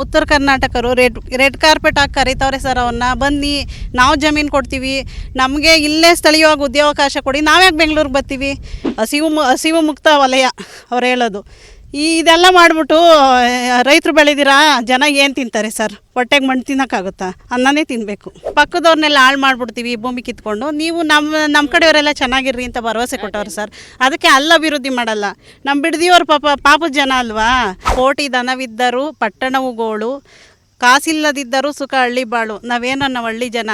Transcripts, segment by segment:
ಉತ್ತರ ಕರ್ನಾಟಕರು red carpet ಹಾಕಿ ಕರೀತವ್ರೆ sir. ಅವನ್ನ ಬನ್ನಿ, ನಾವು ಜಮೀನು ಕೊಡ್ತೀವಿ, ನಮಗೆ ಇಲ್ಲೇ ಸ್ಥಳೀಯವಾಗಿ ಉದ್ಯೋಗಾವಕಾಶ ಕೊಡಿ, ನಾವ್ಯಾಕೆ ಬೆಂಗಳೂರಿಗೆ ಬರ್ತೀವಿ. ಹಸಿವು ಮುಕ್ತ ವಲಯ ಅವ್ರು ಹೇಳೋದು. ಇದೆಲ್ಲ ಮಾಡಿಬಿಟ್ಟು ರೈತರು ಬೆಳೆದಿರಾ ಜನ ಏನು ತಿಂತಾರೆ ಸರ್? ಹೊಟ್ಟೆಗೆ ಮಣ್ಣು ತಿನ್ನೋಕ್ಕಾಗುತ್ತಾ? ಅನ್ನನೇ ತಿನ್ನಬೇಕು. ಪಕ್ಕದವ್ರನ್ನೆಲ್ಲ ಹಾಳು ಮಾಡಿಬಿಡ್ತೀವಿ ಭೂಮಿ ಕಿತ್ಕೊಂಡು. ನೀವು ನಮ್ಮ ಕಡೆಯವರೆಲ್ಲ ಚೆನ್ನಾಗಿರ್ರಿ ಅಂತ ಭರವಸೆ ಕೊಟ್ಟವ್ರು ಸರ್. ಅದಕ್ಕೆ ಅಭಿವೃದ್ಧಿ ಮಾಡಲ್ಲ. ನಮ್ಮ ಬಿಡದಿಯವ್ರು ಪಾಪದ ಜನ ಅಲ್ವಾ. ಕೋಟಿ ದನವಿದ್ದರೂ ಪಟ್ಟಣವು ಗೋಳು, ಕಾಸಿಲ್ಲದಿದ್ದರೂ ಸುಖ ಹಳ್ಳಿ ಬಾಳು. ನಾವೇನೋ ನಾವು ಹಳ್ಳಿ ಜನ,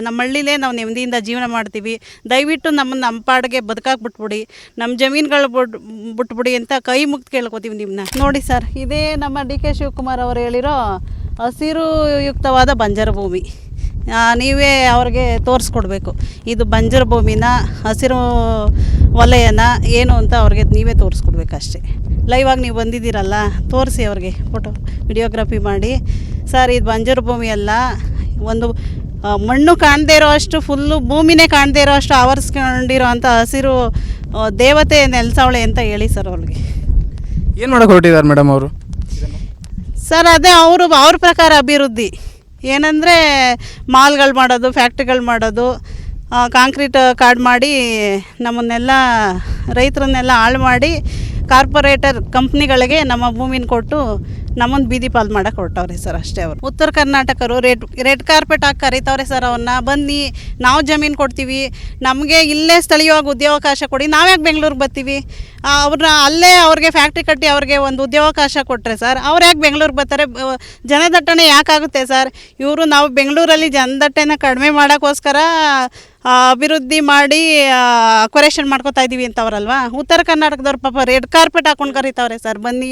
ನಮ್ಮ ಹಳ್ಳಿಲೇ ನಾವು ನೆಮ್ಮದಿಯಿಂದ ಜೀವನ ಮಾಡ್ತೀವಿ. ದಯವಿಟ್ಟು ನಮ್ಮ ಪಾಡಿಗೆ ಬದುಕಾಗಿ ಬಿಟ್ಬಿಡಿ, ನಮ್ಮ ಜಮೀನುಗಳು ಬಿಟ್ಬಿಡಿ ಅಂತ ಕೈ ಮುಗ್ದು ಕೇಳ್ಕೊತೀವಿ ನಿಮ್ಮನ್ನ. ನೋಡಿ ಸರ್, ಇದೇ ನಮ್ಮ ಡಿ ಕೆ ಶಿವಕುಮಾರ್ ಅವರು ಹೇಳಿರೋ ಹಸಿರು ಯುಕ್ತವಾದ ಬಂಜರು ಭೂಮಿ. ನೀವೇ ಅವ್ರಿಗೆ ತೋರಿಸ್ಕೊಡ್ಬೇಕು, ಇದು ಬಂಜರು ಭೂಮಿನ ಹಸಿರು ವಲಯನ ಏನು ಅಂತ ಅವ್ರಿಗೆ ನೀವೇ ತೋರಿಸ್ಕೊಡ್ಬೇಕು ಅಷ್ಟೇ. ಲೈವಾಗಿ ನೀವು ಬಂದಿದ್ದೀರಲ್ಲ, ತೋರಿಸಿ ಅವ್ರಿಗೆ ಫೋಟೋ ವಿಡಿಯೋಗ್ರಫಿ ಮಾಡಿ. ಸರ್, ಇದು ಬಂಜರು ಭೂಮಿ ಅಲ್ಲ, ಒಂದು ಮಣ್ಣು ಕಾಣದೇ ಇರೋ ಅಷ್ಟು, ಫುಲ್ಲು ಭೂಮಿನೇ ಕಾಣದೇ ಇರೋ ಅಷ್ಟು ಆವರಿಸ್ಕೊಂಡಿರೋ ಅಂಥ ಹಸಿರು ದೇವತೆ ನೆಲೆಸವಳೆ ಅಂತ ಹೇಳಿ ಸರ್ ಅವ್ರಿಗೆ. ಏನು ಮಾಡೋಕೆ ಹೊರಟಿದ್ದಾರೆ ಮೇಡಮ್ ಅವರು? ಸರ್, ಅದೇ ಅವ್ರ ಪ್ರಕಾರ ಅಭಿವೃದ್ಧಿ ಏನಂದರೆ ಮಾಲ್ಗಳು ಮಾಡೋದು, ಫ್ಯಾಕ್ಟ್ರಿಗಳು ಮಾಡೋದು, ಕಾಂಕ್ರೀಟ್ ಕಾರ್ಡ್ ಮಾಡಿ ನಮ್ಮನ್ನೆಲ್ಲ ರೈತರನ್ನೆಲ್ಲ ಹಾಳು ಮಾಡಿ ಕಾರ್ಪೊರೇಟರ್ ಕಂಪ್ನಿಗಳಿಗೆ ನಮ್ಮ ಭೂಮಿನ ಕೊಟ್ಟು ನಮ್ಮನ್ನು ಬೀದಿ ಪಾಲು ಮಾಡೋಕೆ ಹೊರಟವ್ರೆ ಸರ್ ಅಷ್ಟೇ. ಅವರು ಉತ್ತರ ಕರ್ನಾಟಕರು ರೆಡ್ ಕಾರ್ಪೆಟ್ ಹಾಕಿ ಕರೀತವ್ರೆ ಸರ್. ಅವನ್ನ ಬನ್ನಿ, ನಾವು ಜಮೀನು ಕೊಡ್ತೀವಿ, ನಮಗೆ ಇಲ್ಲೇ ಸ್ಥಳೀಯವಾಗಿ ಉದ್ಯೋಗಾವಕಾಶ ಕೊಡಿ, ನಾವ್ಯಾಕೆ ಬೆಂಗಳೂರಿಗೆ ಬರ್ತೀವಿ. ಅಲ್ಲೇ ಅವ್ರಿಗೆ ಫ್ಯಾಕ್ಟ್ರಿ ಕಟ್ಟಿ ಅವ್ರಿಗೆ ಒಂದು ಉದ್ಯೋಗಾವಕಾಶ ಕೊಟ್ಟರೆ ಸರ್, ಅವ್ರು ಯಾಕೆ ಬೆಂಗಳೂರಿಗೆ ಬರ್ತಾರೆ? ಜನದಟ್ಟಣೆ ಯಾಕಾಗುತ್ತೆ ಸರ್? ನಾವು ಬೆಂಗಳೂರಲ್ಲಿ ಜನದಟ್ಟಣೆ ಕಡಿಮೆ ಮಾಡೋಕ್ಕೋಸ್ಕರ ಅಭಿವೃದ್ಧಿ ಮಾಡಿ ಅಕ್ವರೇಷನ್ ಮಾಡ್ಕೋತಾ ಇದ್ದೀವಿ ಅಂತವ್ರಲ್ವಾ. ಉತ್ತರ ಕರ್ನಾಟಕದವ್ರು ಪಾಪ ರೆಡ್ ಕಾರ್ಪೆಟ್ ಹಾಕ್ಕೊಂಡು ಕರೀತವ್ರೆ ಸರ್. ಬನ್ನಿ,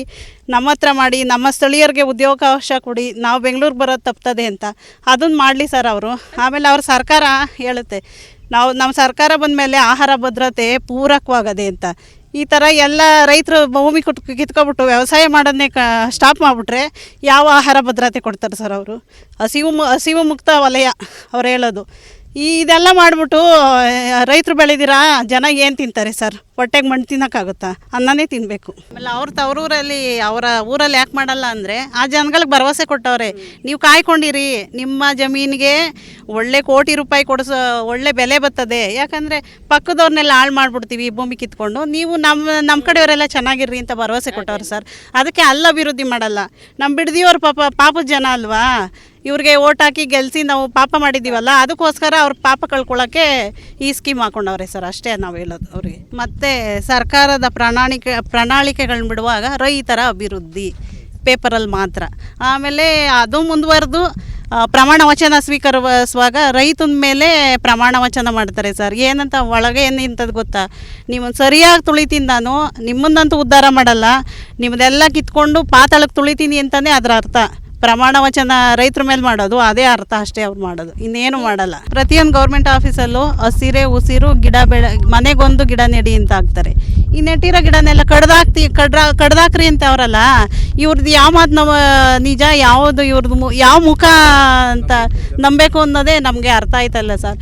ನಮ್ಮ ಹತ್ರ ಮಾಡಿ, ನಮ್ಮ ಸ್ಥಳೀಯರಿಗೆ ಉದ್ಯೋಗಾವಕಾಶ ಕೊಡಿ, ನಾವು ಬೆಂಗಳೂರಿಗೆ ಬರೋದು ತಪ್ತದೆ ಅಂತ. ಅದನ್ನು ಮಾಡಲಿ ಸರ್ ಅವರು. ಆಮೇಲೆ ಅವ್ರ ಸರ್ಕಾರ ಹೇಳುತ್ತೆ, ನಮ್ಮ ಸರ್ಕಾರ ಬಂದ ಮೇಲೆ ಆಹಾರ ಭದ್ರತೆ ಪೂರಕವಾಗದೆ ಅಂತ. ಈ ಥರ ಎಲ್ಲ ರೈತರು ಭೂಮಿ ಕಿತ್ಕೊಬಿಟ್ಟು ವ್ಯವಸಾಯ ಮಾಡೋದನ್ನೇ ಸ್ಟಾಪ್ ಮಾಡಿಬಿಟ್ರೆ ಯಾವ ಆಹಾರ ಭದ್ರತೆ ಕೊಡ್ತಾರೆ ಸರ್ ಅವರು? ಹಸಿವು ಮುಕ್ತ ವಲಯ ಅವ್ರು ಹೇಳೋದು. ಇದೆಲ್ಲ ಮಾಡಿಬಿಟ್ಟು ರೈತರು ಬೆಳೆದಿರಾ ಜನ ಏನು ತಿಂತಾರೆ ಸರ್? ಹೊಟ್ಟೆಗೆ ಮಣ್ಣು ತಿನ್ನೋಕ್ಕಾಗುತ್ತಾ? ಅನ್ನನೇ ತಿನ್ನಬೇಕು. ಆಮೇಲೆ ತವರೂರಲ್ಲಿ ಅವರ ಊರಲ್ಲಿ ಯಾಕೆ ಮಾಡಲ್ಲ ಅಂದರೆ, ಆ ಜನಗಳಿಗೆ ಭರವಸೆ ಕೊಟ್ಟವ್ರೆ, ನೀವು ಕಾಯ್ಕೊಂಡಿರಿ, ನಿಮ್ಮ ಜಮೀನಿಗೆ ಒಳ್ಳೆ ಕೋಟಿ ರೂಪಾಯಿ ಒಳ್ಳೆ ಬೆಲೆ ಬರ್ತದೆ. ಯಾಕಂದರೆ ಪಕ್ಕದವ್ರನ್ನೆಲ್ಲ ಹಾಳು ಮಾಡಿಬಿಡ್ತೀವಿ ಭೂಮಿ ಕಿತ್ಕೊಂಡು. ನೀವು ನಮ್ಮ ಕಡೆಯವರೆಲ್ಲ ಚೆನ್ನಾಗಿರ್ರಿ ಅಂತ ಭರವಸೆ ಕೊಟ್ಟವ್ರು ಸರ್. ಅದಕ್ಕೆ ಅಭಿವೃದ್ಧಿ ಮಾಡಲ್ಲ. ನಮ್ಮ ಬಿಡದಿಯವ್ರು ಪಾಪದ ಜನ ಅಲ್ವಾ. ಇವ್ರಿಗೆ ಓಟ್ ಹಾಕಿ ಗೆಲ್ಲಿಸಿ ನಾವು ಪಾಪ ಮಾಡಿದ್ದೀವಲ್ಲ, ಅದಕ್ಕೋಸ್ಕರ ಅವ್ರ ಪಾಪ ಕಳ್ಕೊಳ್ಳೋಕ್ಕೆ ಈ ಸ್ಕೀಮ್ ಹಾಕೊಂಡವ್ರೆ ಸರ್ ಅಷ್ಟೇ ನಾವು ಹೇಳೋದು ಅವ್ರಿಗೆ. ಮತ್ತು ಸರ್ಕಾರದ ಪ್ರಣಾಳಿಕೆಗಳನ್ನ ಬಿಡುವಾಗ ರೈತರ ಅಭಿವೃದ್ಧಿ ಪೇಪರಲ್ಲಿ ಮಾತ್ರ. ಆಮೇಲೆ ಅದು ಮುಂದುವರೆದು ಪ್ರಮಾಣ ವಚನ ಸ್ವೀಕರಿಸುವಾಗ ರೈತನ ಮೇಲೆ ಪ್ರಮಾಣ ವಚನ ಮಾಡ್ತಾರೆ ಸರ್. ಏನಂತ ಒಳಗೆ ಏನಿಂತದ್ದು ಗೊತ್ತಾ? ನೀವು ಸರಿಯಾಗಿ ತುಳಿತೀನಿ, ನಾನು ನಿಮ್ಮನ್ನಂತೂ ಉದ್ಧಾರ ಮಾಡಲ್ಲ, ನಿಮ್ಮದೆಲ್ಲ ಕಿತ್ಕೊಂಡು ಪಾತಾಳಕ್ಕೆ ತುಳಿತೀನಿ ಅಂತಲೇ ಅದರ ಅರ್ಥ. ಪ್ರಮಾಣ ವಚನ ರೈತರ ಮೇಲೆ ಮಾಡೋದು ಅದೇ ಅರ್ಥ ಅಷ್ಟೇ ಅವ್ರು ಮಾಡೋದು, ಇನ್ನೇನು ಮಾಡಲ್ಲ. ಪ್ರತಿಯೊಂದು ಗೌರ್ಮೆಂಟ್ ಆಫೀಸಲ್ಲೂ ಹಸಿರೇ ಉಸಿರು, ಮನೆಗೊಂದು ಗಿಡ ನೆಡಿ ಅಂತ ಹಾಕ್ತಾರೆ. ಈ ನೆಟ್ಟಿರೋ ಗಿಡನೆಲ್ಲ ಕಡ್ದಾಕ್ರಿ ಅಂತ ಅವರಲ್ಲ. ಇವ್ರದ್ದು ಯಾವ ಮಾತು ನಿಜ, ಯಾವುದು ಇವ್ರದ್ದು ಯಾವ ಮುಖ ಅಂತ ನಂಬಬೇಕು ಅನ್ನೋದೇ ನಮಗೆ ಅರ್ಥ ಆಯ್ತಲ್ಲ ಸರ್.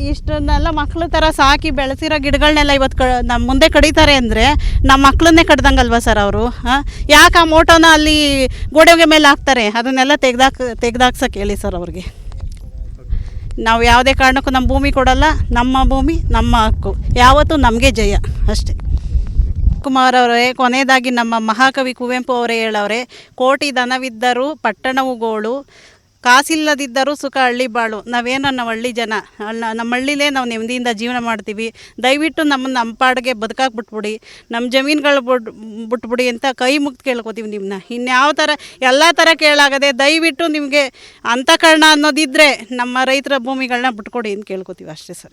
ಇಷ್ಟನ್ನೆಲ್ಲ ಮಕ್ಳ ಥರ ಸಾಕಿ ಬೆಳೆಸಿರೋ ಗಿಡಗಳನ್ನೆಲ್ಲ ಇವತ್ತು ನಮ್ಮ ಮುಂದೆ ಕಡಿತಾರೆ ಅಂದರೆ ನಮ್ಮ ಮಕ್ಕಳನ್ನೇ ಕಡ್ದಂಗಲ್ವ ಸರ್ ಅವರು? ಯಾಕೆ ಆ ಮೋಟೋನ ಅಲ್ಲಿ ಗೋಡೆಗೆ ಮೇಲೆ ಹಾಕ್ತಾರೆ? ಅದನ್ನೆಲ್ಲ ತೆಗ್ದಾಕ್ಸಕ್ಕೆ ಹೇಳಿ ಸರ್ ಅವ್ರಿಗೆ. ನಾವು ಯಾವುದೇ ಕಾರಣಕ್ಕೂ ನಮ್ಮ ಭೂಮಿ ಕೊಡಲ್ಲ. ನಮ್ಮ ಭೂಮಿ ನಮ್ಮ ಹಕ್ಕು, ಯಾವತ್ತೂ ನಮಗೆ ಜಯ ಅಷ್ಟೇ. ಕುಮಾರ್ ಅವರೇ, ಕೊನೆಯದಾಗಿ ನಮ್ಮ ಮಹಾಕವಿ ಕುವೆಂಪು ಅವರೇ ಹೇಳವ್ರೆ, ಕೋಟಿ ದನವಿದ್ದರೂ ಪಟ್ಟಣವು ಗೋಳು, ಕಾಸಿಲ್ಲದಿದ್ದರೂ ಸುಖ ಹಳ್ಳಿ ಬಾಳು. ನಾವೇನೋ ನಾವು ಹಳ್ಳಿ ಜನ, ನಮ್ಮ ಹಳ್ಳಿಲೇ ನಾವು ನೆಮ್ಮದಿಯಿಂದ ಜೀವನ ಮಾಡ್ತೀವಿ. ದಯವಿಟ್ಟು ನಮ್ಮ ಪಾಡಿಗೆ ಬದುಕಾಗಿ ಬಿಟ್ಬಿಡಿ, ನಮ್ಮ ಜಮೀನುಗಳು ಬಿಟ್ಬಿಡಿ ಅಂತ ಕೈ ಮುಗ್ದು ಕೇಳ್ಕೊತೀವಿ ನಿಮ್ಮನ್ನ. ಇನ್ಯಾವ ಥರ ಎಲ್ಲ ಥರ ಕೇಳಾಗದೆ ದಯವಿಟ್ಟು ನಿಮಗೆ ಅಂತಃಕರಣ ಅನ್ನೋದಿದ್ದರೆ ನಮ್ಮ ರೈತರ ಭೂಮಿಗಳನ್ನ ಬಿಟ್ಕೊಡಿ ಅಂತ ಕೇಳ್ಕೊತೀವಿ ಅಷ್ಟೇ ಸರಿ.